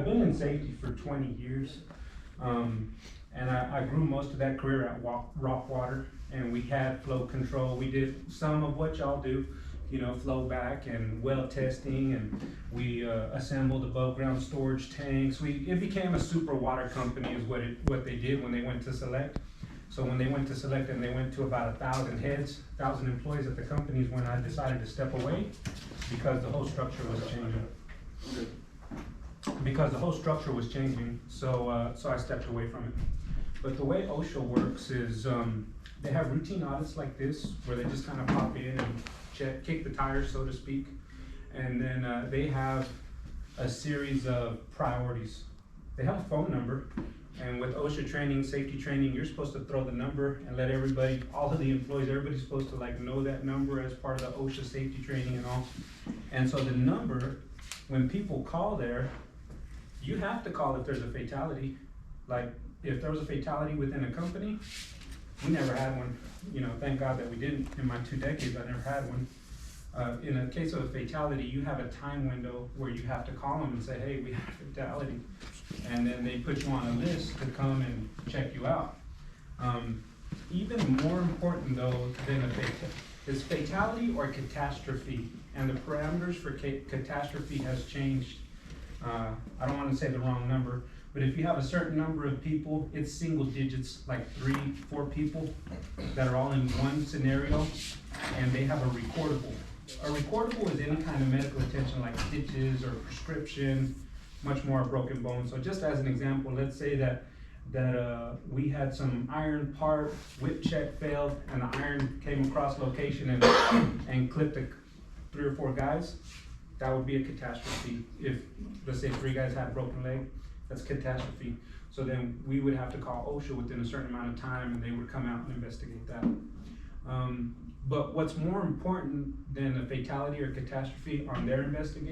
I've been in safety for 20 years. And I grew most of that career at Rockwater, and we had flow control. We did some of what y'all do, you know, flow back and well testing, and we assembled above ground storage tanks. It became a super water company is what they did when they went to Select. So when they went to Select and they went to about 1,000 heads, 1,000 employees at the companies, when I decided to step away because the whole structure was changing. So I stepped away from it. But the way OSHA works is they have routine audits like this where they just kind of pop in and kick the tires, so to speak. And then they have a series of priorities. They have a phone number, and with OSHA training, safety training, you're supposed to throw the number and let everybody, all of the employees, everybody's supposed to like know that number as part of the OSHA safety training and all. And so the number, when people call there, you have to call if there's a fatality. Like if there was a fatality within a company, we never had one. You know, thank God that we didn't. In my 2 decades, I never had one. In a case of a fatality, you have a time window where you have to call them and say, hey, we had a fatality. And then they put you on a list to come and check you out. Even more important though than is fatality or catastrophe. And the parameters for catastrophe has changed. I don't want to say the wrong number, but if you have a certain number of people, it's single digits, like 3, 4 people that are all in one scenario, and they have a recordable. A recordable is any kind of medical attention like stitches or prescription, much more a broken bone. So just as an example, let's say that we had some iron part, whip check failed, and the iron came across location and clipped 3 or 4 guys. That would be a catastrophe. If, let's say 3 guys had a broken leg, that's catastrophe. So then we would have to call OSHA within a certain amount of time, and they would come out and investigate that. But what's more important than a fatality or catastrophe on their investigation